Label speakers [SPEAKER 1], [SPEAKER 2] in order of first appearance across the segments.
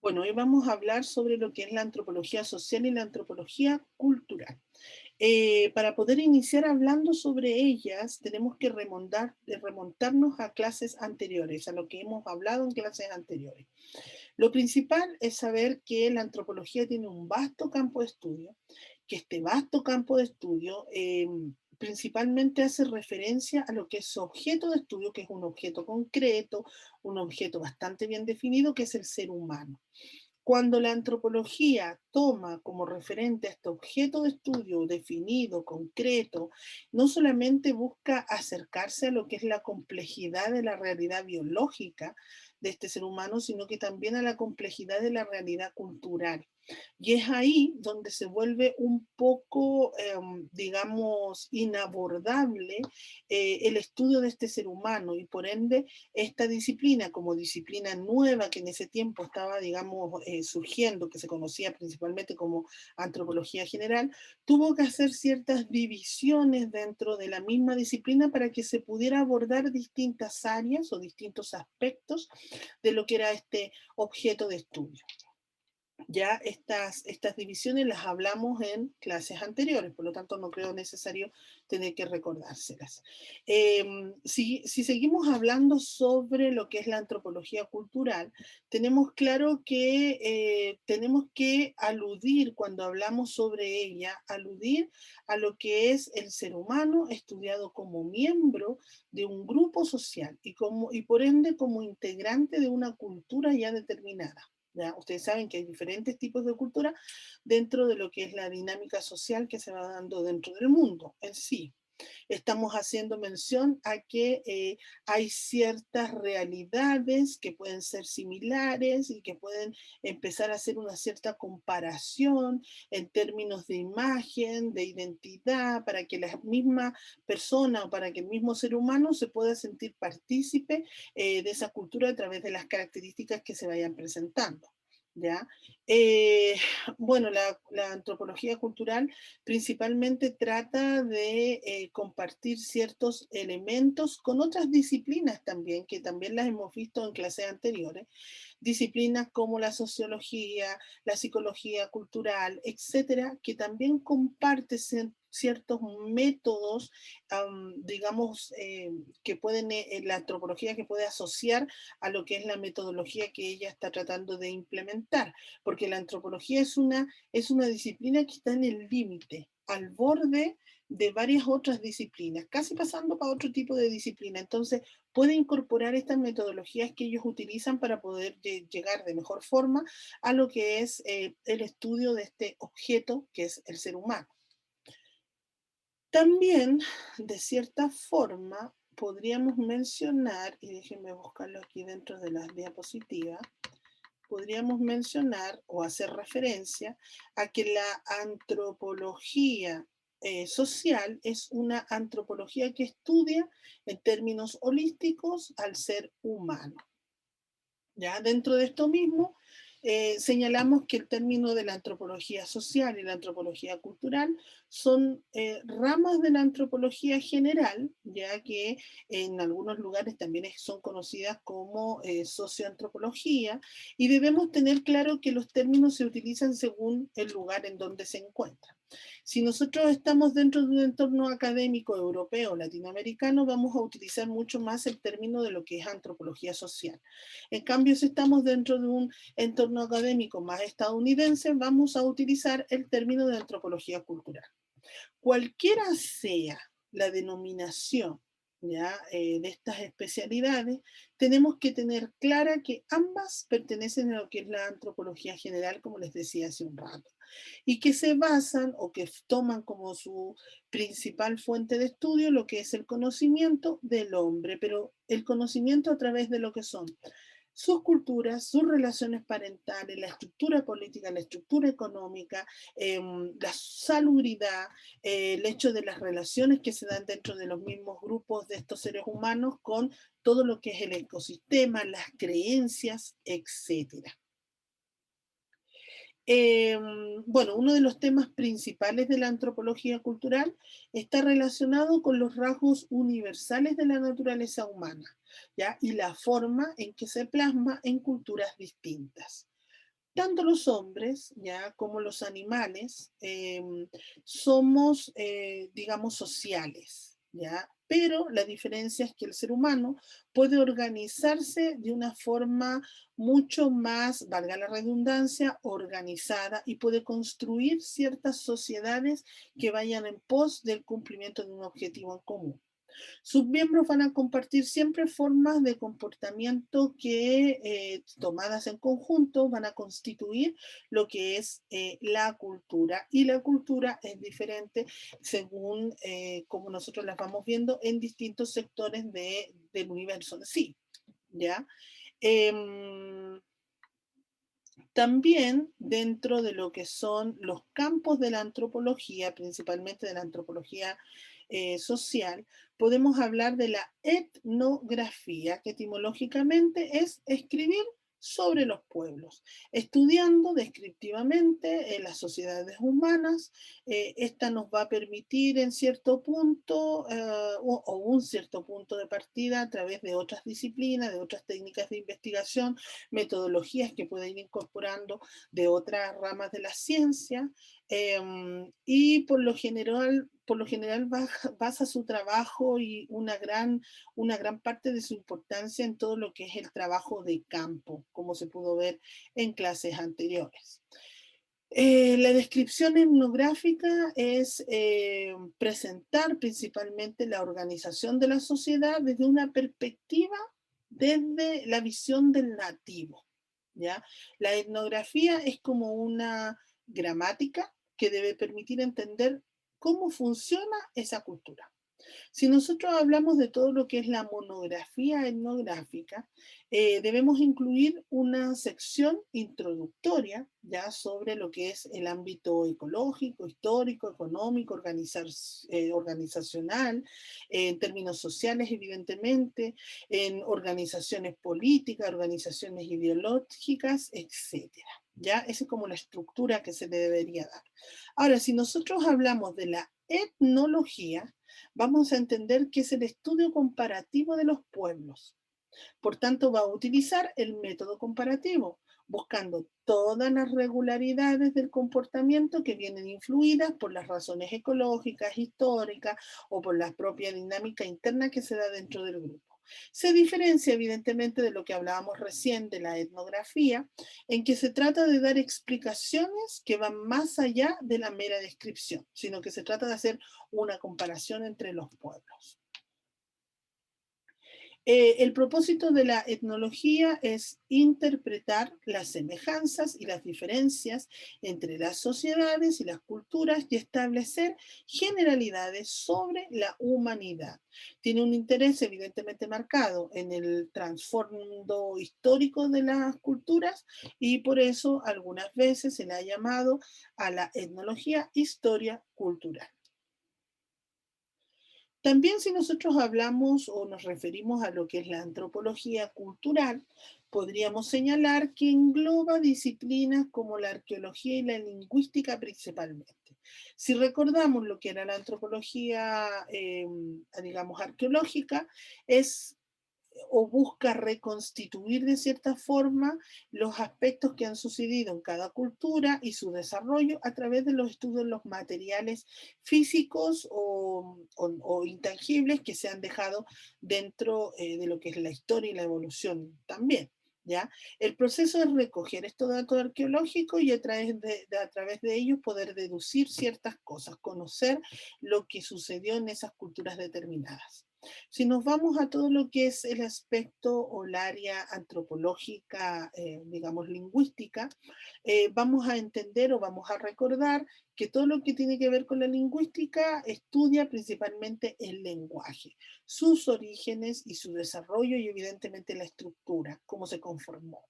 [SPEAKER 1] Bueno, hoy vamos a hablar sobre lo que es la antropología social y la antropología cultural. Para poder iniciar hablando sobre ellas, tenemos que remontarnos a clases anteriores, a lo que hemos hablado en clases anteriores. Lo principal es saber que la antropología tiene un vasto campo de estudio, que este vasto campo de estudio principalmente hace referencia a lo que es su objeto de estudio, que es un objeto concreto, un objeto bastante bien definido, que es el ser humano. Cuando la antropología toma como referente a este objeto de estudio definido, concreto, no solamente busca acercarse a lo que es la complejidad de la realidad biológica de este ser humano, sino que también a la complejidad de la realidad cultural. Y es ahí donde se vuelve un poco, digamos, inabordable el estudio de este ser humano y por ende esta disciplina como disciplina nueva que en ese tiempo estaba, digamos, surgiendo, que se conocía principalmente como antropología general, tuvo que hacer ciertas divisiones dentro de la misma disciplina para que se pudiera abordar distintas áreas o distintos aspectos de lo que era este objeto de estudio. Ya estas divisiones las hablamos en clases anteriores, por lo tanto no creo necesario tener que recordárselas. Si seguimos hablando sobre lo que es la antropología cultural, tenemos claro que tenemos que aludir, cuando hablamos sobre ella, aludir a lo que es el ser humano estudiado como miembro de un grupo social y por ende como integrante de una cultura ya determinada. ¿Ya? Ustedes saben que hay diferentes tipos de cultura dentro de lo que es la dinámica social que se va dando dentro del mundo en sí. Estamos haciendo mención a que hay ciertas realidades que pueden ser similares y que pueden empezar a hacer una cierta comparación en términos de imagen, de identidad, para que la misma persona o para que el mismo ser humano se pueda sentir partícipe de esa cultura a través de las características que se vayan presentando. ¿Ya? Eh, bueno, la antropología cultural principalmente trata de compartir ciertos elementos con otras disciplinas también, que también las hemos visto en clases anteriores, disciplinas como la sociología, la psicología cultural, etcétera, que también comparten ciertos métodos, digamos, que pueden, la antropología que puede asociar a lo que es la metodología que ella está tratando de implementar, porque la antropología es una disciplina que está en el límite, al borde de varias otras disciplinas, casi pasando para otro tipo de disciplina. Entonces, puede incorporar estas metodologías que ellos utilizan para poder llegar de mejor forma a lo que es el estudio de este objeto que es el ser humano. También, de cierta forma, podríamos mencionar, y déjenme buscarlo aquí dentro de las diapositivas, podríamos mencionar o hacer referencia a que la antropología social es una antropología que estudia en términos holísticos al ser humano. ¿Ya? Dentro de esto mismo, señalamos que el término de la antropología social y la antropología cultural son ramas de la antropología general, ya que en algunos lugares también son conocidas como socioantropología, y debemos tener claro que los términos se utilizan según el lugar en donde se encuentran. Si nosotros estamos dentro de un entorno académico europeo, latinoamericano, vamos a utilizar mucho más el término de lo que es antropología social. En cambio, si estamos dentro de un entorno académico más estadounidense, vamos a utilizar el término de antropología cultural. Cualquiera sea la denominación, ¿ya? De estas especialidades, tenemos que tener clara que ambas pertenecen a lo que es la antropología general, como les decía hace un rato, y que se basan o que toman como su principal fuente de estudio lo que es el conocimiento del hombre, pero el conocimiento a través de lo que son sus culturas, sus relaciones parentales, la estructura política, la estructura económica, la salubridad, el hecho de las relaciones que se dan dentro de los mismos grupos de estos seres humanos con todo lo que es el ecosistema, las creencias, etcétera. Bueno, uno de los temas principales de la antropología cultural está relacionado con los rasgos universales de la naturaleza humana, ¿ya? Y la forma en que se plasma en culturas distintas. tanto los hombres, ya, como los animales, somos, digamos, sociales, ya, pero la diferencia es que el ser humano puede organizarse de una forma mucho más, valga la redundancia, organizada y puede construir ciertas sociedades que vayan en pos del cumplimiento de un objetivo en común. Sus miembros van a compartir siempre formas de comportamiento que, tomadas en conjunto, van a constituir lo que es la cultura. Y la cultura es diferente según como nosotros las vamos viendo en distintos sectores del universo. Sí, ¿ya? Em, También dentro de lo que son los campos de la antropología, principalmente de la antropología social, podemos hablar de la etnografía, que etimológicamente es escribir sobre los pueblos, estudiando descriptivamente las sociedades humanas. Esta nos va a permitir en cierto punto o un cierto punto de partida a través de otras disciplinas, de otras técnicas de investigación, metodologías que puede ir incorporando de otras ramas de la ciencia, y por lo general basa su trabajo y una gran parte de su importancia en todo lo que es el trabajo de campo, como se pudo ver en clases anteriores. La descripción etnográfica es presentar principalmente la organización de la sociedad desde una perspectiva, desde la visión del nativo, ¿ya? La etnografía es como una gramática que debe permitir entender cómo funciona esa cultura. Si nosotros hablamos de todo lo que es la monografía etnográfica, debemos incluir una sección introductoria ya sobre lo que es el ámbito ecológico, histórico, económico, organizacional, en términos sociales, evidentemente, en organizaciones políticas, organizaciones ideológicas, etcétera. ¿Ya? Esa es como la estructura que se le debería dar. Ahora, si nosotros hablamos de la etnología, vamos a entender que es el estudio comparativo de los pueblos. Por tanto, va a utilizar el método comparativo, buscando todas las regularidades del comportamiento que vienen influidas por las razones ecológicas, históricas o por la propia dinámica interna que se da dentro del grupo. Se diferencia evidentemente de lo que hablábamos recién de la etnografía, en que se trata de dar explicaciones que van más allá de la mera descripción, sino que se trata de hacer una comparación entre los pueblos. El propósito de la etnología es interpretar las semejanzas y las diferencias entre las sociedades y las culturas y establecer generalidades sobre la humanidad. Tiene un interés evidentemente marcado en el trasfondo histórico de las culturas y por eso algunas veces se le ha llamado a la etnología historia cultural. También si nosotros hablamos o nos referimos a lo que es la antropología cultural, podríamos señalar que engloba disciplinas como la arqueología y la lingüística principalmente. Si recordamos lo que era la antropología, digamos, arqueológica, es o busca reconstituir de cierta forma los aspectos que han sucedido en cada cultura y su desarrollo a través de los estudios de los materiales físicos o intangibles que se han dejado dentro de lo que es la historia y la evolución también. ¿Ya? El proceso es recoger estos datos arqueológicos y a través de ellos poder deducir ciertas cosas, conocer lo que sucedió en esas culturas determinadas. Si nos vamos a todo lo que es el aspecto o el área antropológica, digamos, lingüística, vamos a entender o vamos a recordar que todo lo que tiene que ver con la lingüística estudia principalmente el lenguaje, sus orígenes y su desarrollo y evidentemente la estructura, cómo se conformó.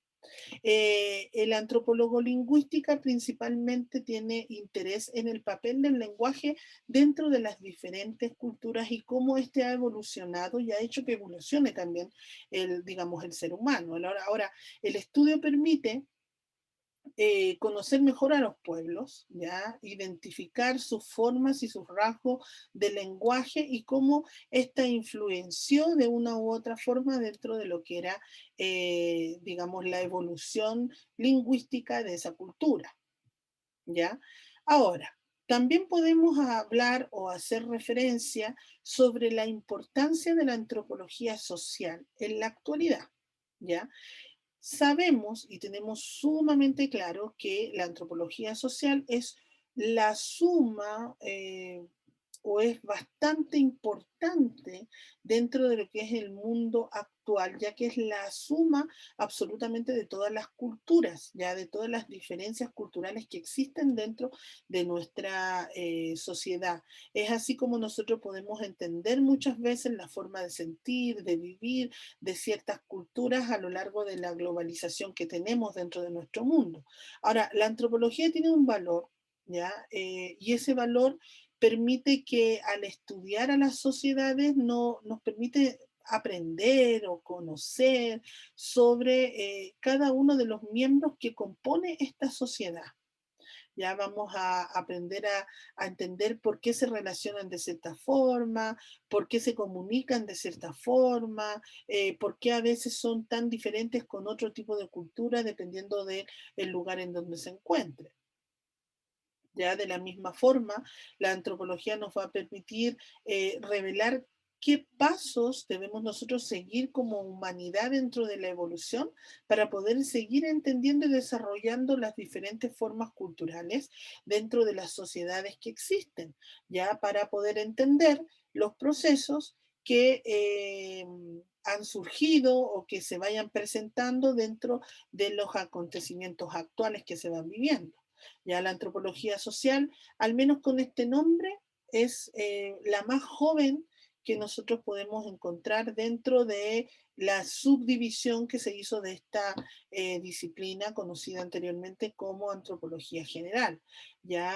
[SPEAKER 1] El antropólogo lingüística principalmente tiene interés en el papel del lenguaje dentro de las diferentes culturas y cómo éste ha evolucionado y ha hecho que evolucione también digamos, el ser humano. Ahora, el estudio permite conocer mejor a los pueblos, ¿ya? Identificar sus formas y sus rasgos de lenguaje y cómo esta influenció de una u otra forma dentro de lo que era, digamos, la evolución lingüística de esa cultura, ¿ya? Ahora, también podemos hablar o hacer referencia sobre la importancia de la antropología social en la actualidad, ¿ya? Sabemos y tenemos sumamente claro que la antropología social es la suma o es bastante importante dentro de lo que es el mundo actual, ya que es la suma absolutamente de todas las culturas, ya de todas las diferencias culturales que existen dentro de nuestra sociedad. Es así como nosotros podemos entender muchas veces la forma de sentir, de vivir de ciertas culturas a lo largo de la globalización que tenemos dentro de nuestro mundo. Ahora, la antropología tiene un valor, ¿ya? Y ese valor permite que al estudiar a las sociedades nos permite aprender o conocer sobre cada uno de los miembros que compone esta sociedad. Ya vamos a aprender a entender por qué se relacionan de cierta forma, por qué se comunican de cierta forma, por qué a veces son tan diferentes con otro tipo de cultura dependiendo del lugar en donde se encuentre. Ya de la misma forma, la antropología nos va a permitir revelar qué pasos debemos nosotros seguir como humanidad dentro de la evolución para poder seguir entendiendo y desarrollando las diferentes formas culturales dentro de las sociedades que existen, ya para poder entender los procesos que han surgido o que se vayan presentando dentro de los acontecimientos actuales que se van viviendo. Ya la antropología social, al menos con este nombre, es la más joven que nosotros podemos encontrar dentro de la subdivisión que se hizo de esta disciplina conocida anteriormente como antropología general, ¿ya?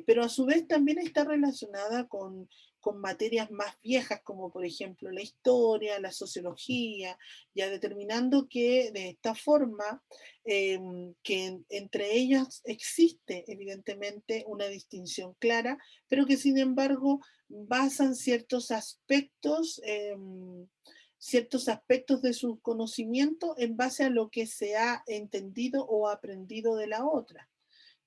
[SPEAKER 1] Pero a su vez también está relacionada con materias más viejas como por ejemplo la historia, la sociología, ya determinando que de esta forma que entre ellas existe evidentemente una distinción clara, pero que sin embargo basan ciertos aspectos de su conocimiento en base a lo que se ha entendido o aprendido de la otra.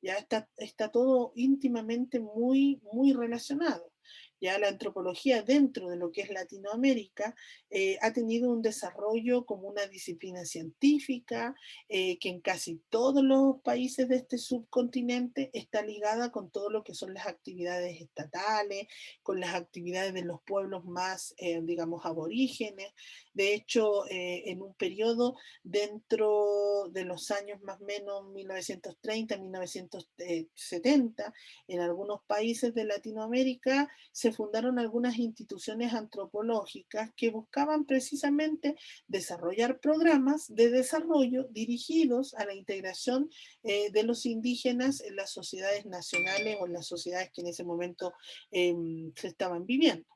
[SPEAKER 1] Ya está todo íntimamente muy relacionado. Ya la antropología dentro de lo que es Latinoamérica ha tenido un desarrollo como una disciplina científica que en casi todos los países de este subcontinente está ligada con todo lo que son las actividades estatales, con las actividades de los pueblos más, digamos, aborígenes. De hecho, en un periodo dentro de los años más o menos 1930, 1970, en algunos países de Latinoamérica se fundaron algunas instituciones antropológicas que buscaban precisamente desarrollar programas de desarrollo dirigidos a la integración de los indígenas en las sociedades nacionales o en las sociedades que en ese momento se estaban viviendo.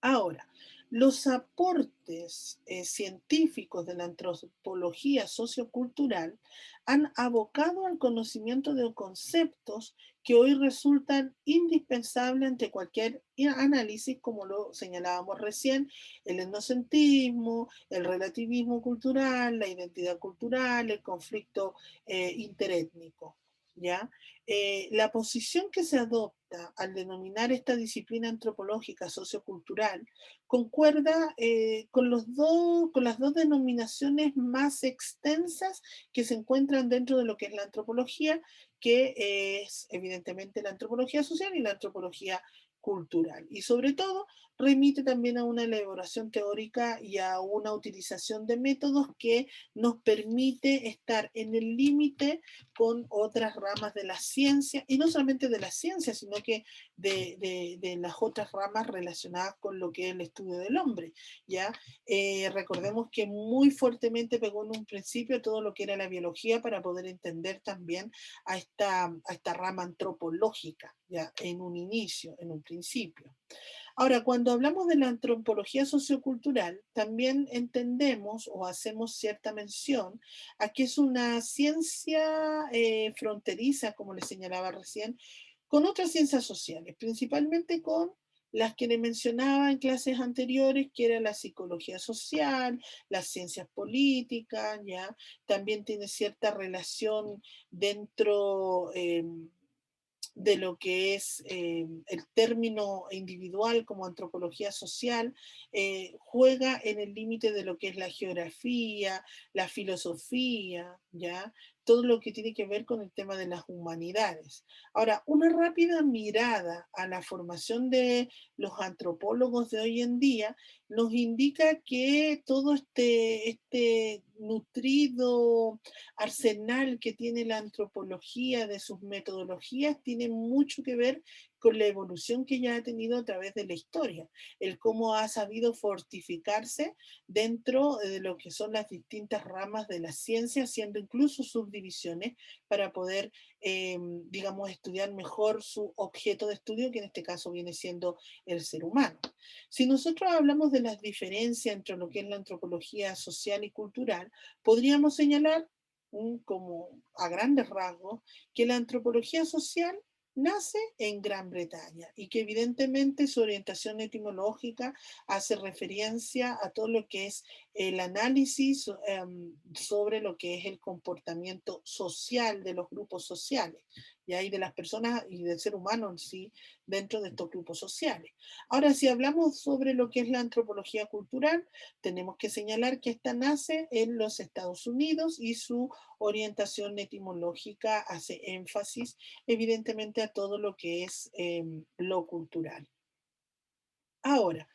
[SPEAKER 1] Ahora, los aportes científicos de la antropología sociocultural han abocado al conocimiento de conceptos que hoy resultan indispensables ante cualquier análisis, como lo señalábamos recién, el etnocentrismo, el relativismo cultural, la identidad cultural, el conflicto interétnico. ¿Ya? La posición que se adopta al denominar esta disciplina antropológica sociocultural concuerda con las dos denominaciones más extensas que se encuentran dentro de lo que es la antropología, que es evidentemente la antropología social y la antropología cultural. Y sobre todo remite también a una elaboración teórica y a una utilización de métodos que nos permite estar en el límite con otras ramas de la ciencia, y no solamente de la ciencia, sino que de las otras ramas relacionadas con lo que es el estudio del hombre. ¿Ya? Recordemos que muy fuertemente pegó en un principio todo lo que era la biología para poder entender también a esta rama antropológica, ¿ya? En un inicio, en un principio. Ahora, cuando hablamos de la antropología sociocultural, también entendemos o hacemos cierta mención a que es una ciencia fronteriza, como le señalaba recién, con otras ciencias sociales, principalmente con las que le mencionaba en clases anteriores, que era la psicología social, las ciencias políticas, ¿ya? También tiene cierta relación dentro de lo que es el término individual como antropología social, juega en el límite de lo que es la geografía, la filosofía, ¿ya? Todo lo que tiene que ver con el tema de las humanidades. Ahora, una rápida mirada a la formación de los antropólogos de hoy en día nos indica que todo este nutrido arsenal que tiene la antropología de sus metodologías tiene mucho que ver con la evolución que ya ha tenido a través de la historia, el cómo ha sabido fortificarse dentro de lo que son las distintas ramas de la ciencia, haciendo incluso subdivisiones para poder, digamos, estudiar mejor su objeto de estudio, que en este caso viene siendo el ser humano. Si nosotros hablamos de las diferencias entre lo que es la antropología social y cultural, podríamos señalar como a grandes rasgos, que la antropología social nace en Gran Bretaña y que evidentemente su orientación etimológica hace referencia a todo lo que es el análisis sobre lo que es el comportamiento social de los grupos sociales, y ahí de las personas y del ser humano en sí dentro de estos grupos sociales. Ahora, si hablamos sobre lo que es la antropología cultural, tenemos que señalar que esta nace en los Estados Unidos y su orientación etimológica hace énfasis evidentemente a todo lo que es lo cultural. Ahora,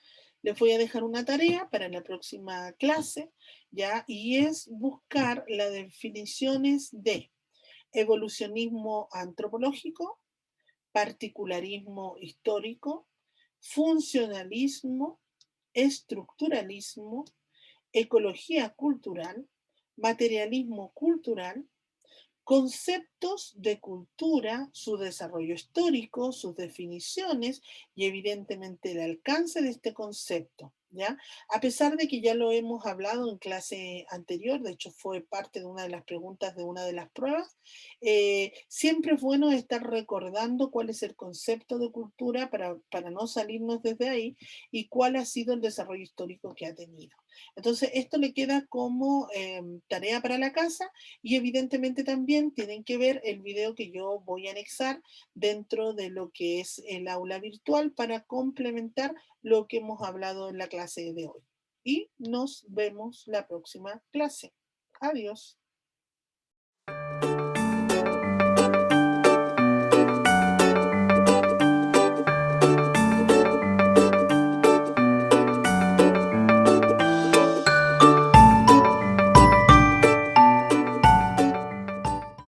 [SPEAKER 1] les voy a dejar una tarea para la próxima clase, ¿ya? Y es buscar las definiciones de evolucionismo antropológico, particularismo histórico, funcionalismo, estructuralismo, ecología cultural, materialismo cultural, conceptos de cultura, su desarrollo histórico, sus definiciones y evidentemente el alcance de este concepto. ¿Ya? A pesar de que ya lo hemos hablado en clase anterior, de hecho fue parte de una de las preguntas de una de las pruebas, siempre es bueno estar recordando cuál es el concepto de cultura para no salirnos desde ahí y cuál ha sido el desarrollo histórico que ha tenido. Entonces, esto le queda como tarea para la casa y evidentemente también tienen que ver el video que yo voy a anexar dentro de lo que es el aula virtual para complementar lo que hemos hablado en la clase de hoy. Y nos vemos la próxima clase. Adiós.